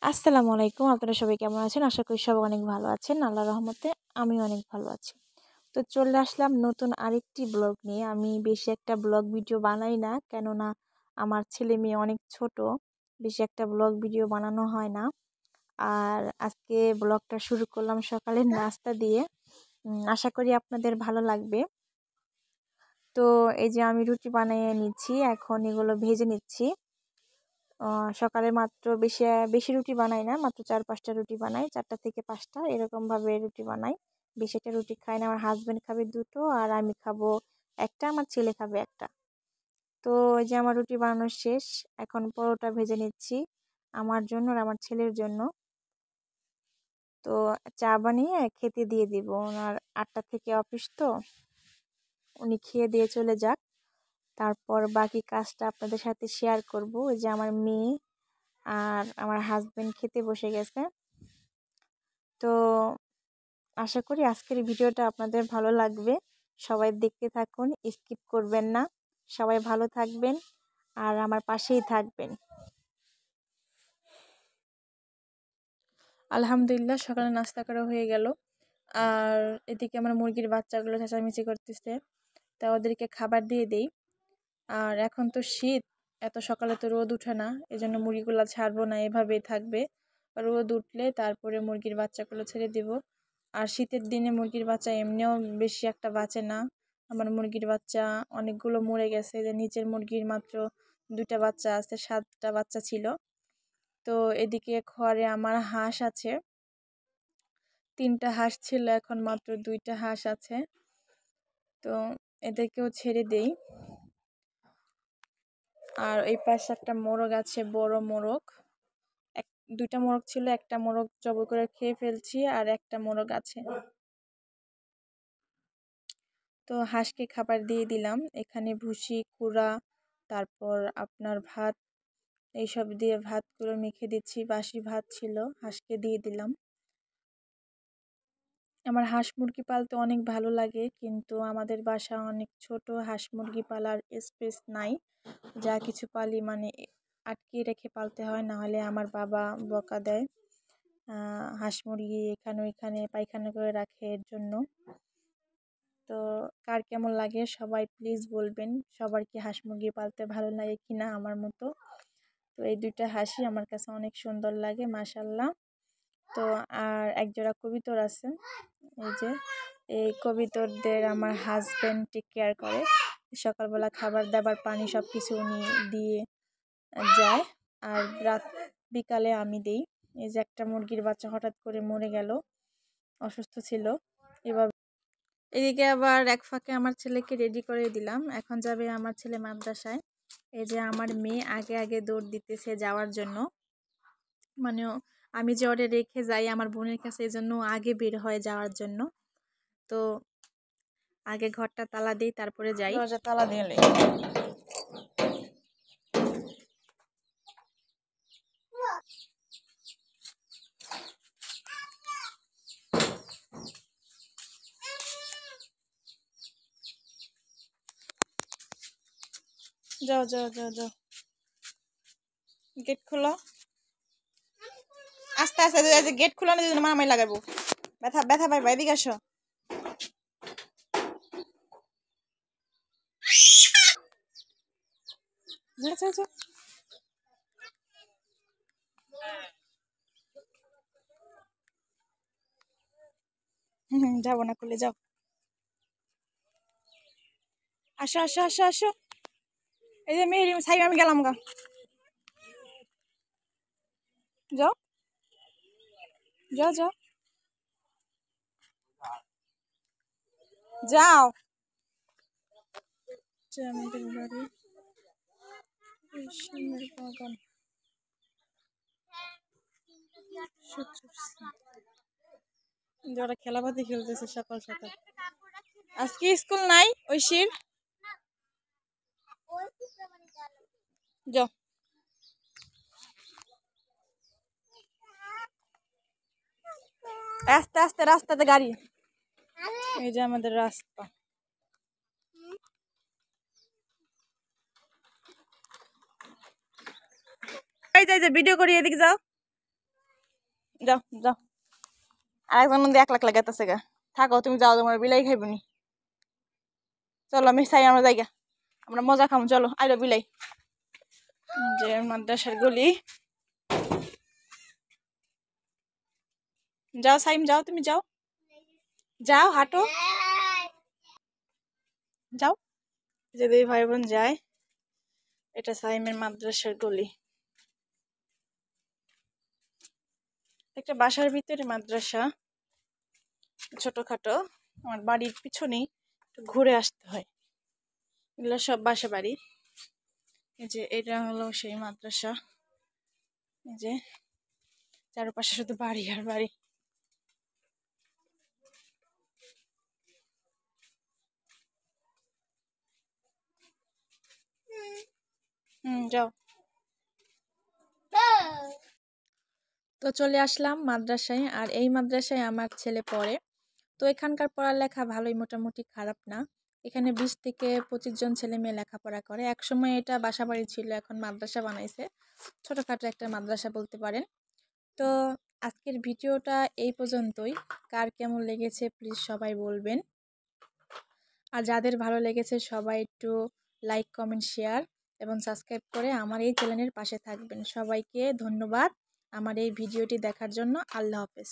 আসসালামু আলাইকুম। আপনারা সবাই কেমন আছেন? আশা করি সবাই অনেক ভালো আছেন। আল্লাহর রহমতে আমিও অনেক ভালো আছি। তো চলে আসলাম নতুন আরেকটি ব্লগ নিয়ে। আমি বেশি একটা ব্লগ ভিডিও বানাই না, কেননা আমার ছেলে মেয়ে অনেক ছোট। বেশি একটা ব্লগ ভিডিও বানানো হয় না। আর আজকে ব্লগটা শুরু করলাম সকালের নাস্তা দিয়ে। আশা করি আপনাদের ভালো লাগবে। তো এই যে আমি রুটি বানিয়ে নিচ্ছি, এখন এগুলো ভেজে নিচ্ছি। সকালে মাত্র বেশি বেশি রুটি বানাই না, মাত্র 4-5টা রুটি বানাই, 4টা থেকে 5টা এরকমভাবে রুটি বানাই। বেশি একটা রুটি খাই না। আমার হাজব্যান্ড খাবে 2টো আর আমি খাবো একটা, আমার ছেলে খাবে একটা। তো এই যে আমার রুটি বানানো শেষ, এখন পরোটা ভেজে নিচ্ছি আমার জন্য আর আমার ছেলের জন্য। তো চা বানিয়ে খেতে দিয়ে দিব, ওনার 8টা থেকে অফিস, তো উনি খেয়ে দিয়ে চলে যাক, তারপর বাকি কাজটা আপনাদের সাথে শেয়ার করব। ওই যে আমার মেয়ে আর আমার হাজবেন্ড খেতে বসে গেছে। তো আশা করি আজকের ভিডিওটা আপনাদের ভালো লাগবে। সবাই দেখতে থাকুন, স্কিপ করবেন না। সবাই ভালো থাকবেন আর আমার পাশেই থাকবেন। আলহামদুলিল্লাহ, সকালে নাস্তা করা হয়ে গেল। আর এদিকে আমার মুরগির বাচ্চাগুলো চেঁচামেচি করতেছে, তা ওদেরকে খাবার দিয়ে দেই। আর এখন তো শীত, এত সকালে তো রোদ উঠে না, এজন্য মুরগিগুলো ছাড়বো না, এভাবেই থাকবে। রোদ উঠলে তারপরে মুরগির বাচ্চাগুলো ছেড়ে দিব। আর শীতের দিনে মুরগির বাচ্চা এমনিও বেশি একটা বাঁচে না। আমার মুরগির বাচ্চা অনেকগুলো মরে গেছে, যে নিচের মুরগির মাত্র 2টা বাচ্চা আছে, 7টা বাচ্চা ছিল। তো এদিকে ঘরে আমার হাঁস আছে, 3টা হাঁস ছিল, এখন মাত্র 2টা হাঁস আছে। তো এদেরকেও ছেড়ে দেই। আর এই পাশে একটা মোরগ আছে, বড় মোরগ। 2টা মোরগ ছিল, একটা মোরগ জবাই করে খেয়ে ফেলছি, আর একটা মোরগ আছে। তো হাঁসকে খাবার দিয়ে দিলাম, এখানে ভুসি, কুড়া, তারপর আপনার ভাত, এইসব দিয়ে ভাতগুলো মেখে দিচ্ছি। বাসি ভাত ছিল, হাঁসকে দিয়ে দিলাম। আমার হাঁস মুরগি পালতে অনেক ভালো লাগে, কিন্তু আমাদের বাসা অনেক ছোট, হাঁস মুরগি পালার স্পেস নাই। যা কিছু পালি মানে আটকিয়ে রেখে পালতে হয়, নাহলে আমার বাবা বকা দেয়। হাঁস মুরগি এখানে ওইখানে পায়খানা করে রাখে, এর জন্য। তো কার কেমন লাগে সবাই প্লিজ বলবেন, সবার কি হাঁস মুরগি পালতে ভালো লাগে কিনা আমার মতো। তো এই 2টা হাঁসই আমার কাছে অনেক সুন্দর লাগে, মাশাল্লাহ। তো আর একজোড়া কবিতর আছে, এই যে এই কবিতরদের আমার হাজব্যান্ড টেক কেয়ার করে। সকালবেলা খাবার দাবার পানি সব কিছু উনি দিয়ে যায়, আর রাত বিকালে আমি দিই। এই যে একটা মুরগির বাচ্চা হঠাৎ করে মরে গেল, অসুস্থ ছিল। এবার এদিকে আবার এক ফাঁকে আমার ছেলেকে রেডি করে দিলাম, এখন যাবে আমার ছেলে মাদ্রাসায়। এই যে আমার মেয়ে আগে আগে দৌড় দিতেছে যাওয়ার জন্য, মানে আমি যে ওরে রেখে যাই আমার বোনের কাছে, এই জন্য আগে বের হয়ে যাওয়ার জন্য। তো আগে ঘরটা তালা দিই, তারপরে যাই। দরজা তালা দিয়ে যাও যাও যাও যাও, গেট খোলো আস্তে আস্তে। গেট খোলানোর জন্য মারামারি লাগাবো, ব্যথা ব্যথা পাইবা, এদিকে আসো। যাবো না, খুলে যাও। আসো আসো আসো আসো, এই যে মেয়ে সাই, আমি গেলাম গা, যাও যাও যাও যাও। আমাদের বাড়ি সামনের বাগান, যারা খেলাপাতি খেলতেছে সকাল সকাল। আজকে স্কুল নাই ঐশীর, যাও। আস্তে আস্তে, রাস্তাতে গাড়ি। এই যে আমাদের রাস্তা। এই যে ভিডিও করি, এদিকে যাও। যাও যাও, আর একজন মধ্যে 1 লাখ লাগাইতেছে গা। থাকো তুমি, যাও, তোমার বিলাই খাইবনি। চলো আমি চাই, আমরা যাই গা, আমরা মজা খাম, চলো আইলো বিলাই। যে মাদ্রাসার গলি, যাও সাইম, যাও তুমি, যাও যাও, হাঁটো, যাও। যদি ভাই বোন যায়, এটা সাইমের মাদ্রাসার গলি, একটা বাসার ভিতরে মাদ্রাসা, ছোটখাটো। আমার বাড়ির পিছনেই, ঘুরে আসতে হয়। এগুলো সব বাসা বাড়ি। এই যে এটা হলো সেই মাদ্রাসা। এই যে চারপাশে শুধু বাড়ি আর বাড়ি। যাও। তো চলে আসলাম মাদ্রাসায়, আর এই মাদ্রাসায় আমার ছেলে পড়ে। তো এখানকার পড়ালেখা ভালোই, মোটামুটি খারাপ না। এখানে 20 থেকে 25 জন ছেলে মেয়ে লেখাপড়া করে। একসময় এটা বাসা বাড়ি ছিল, এখন মাদ্রাসা বানাইছে, ছোটখাটো একটা মাদ্রাসা বলতে পারেন। তো আজকের ভিডিওটা এই পর্যন্তই। কার কেমন লেগেছে প্লিজ সবাই বলবেন। আর যাদের ভালো লেগেছে সবাই একটু লাইক, কমেন্ট, শেয়ার এবং সাবস্ক্রাইব করে আমার এই চ্যানেলের পাশে থাকবেন। সবাইকে ধন্যবাদ আমার এই ভিডিওটি দেখার জন্য। আল্লাহ হাফেজ।